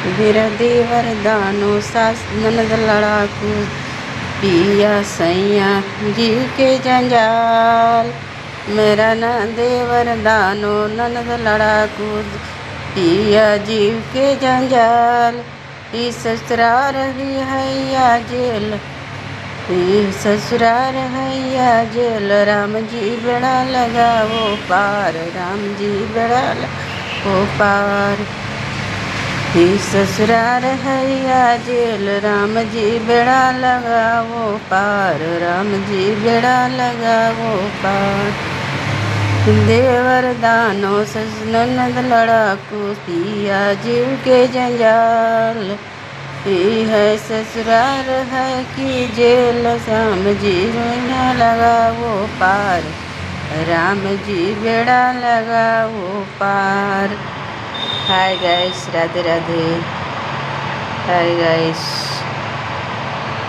मेरा देवर दानो सास ननद लड़ाकू पिया सैया जीव के जंजाल। मेरा न देवर दानो ननद लड़ाकू पिया जीव के जंजाल। ई ससुराल भी है या जेल, ई ससुराल है या जेल। राम जी बेड़ा लगाओ पार, राम जी बेड़ा लगाओ पार। ई ससुराल है या जेल, राम जी बेड़ा लगाओ पार, राम जी बेड़ा लगाओ पार। देवर दानो सस ननद लड़ाकू पिया जीव के जंजाल। ई है ससुराल है कि जेल, राम जी बेड़ा लगाओ पार, राम जी बेड़ा लगाओ पार। Hi guys, Radhe Radhe. Hi guys.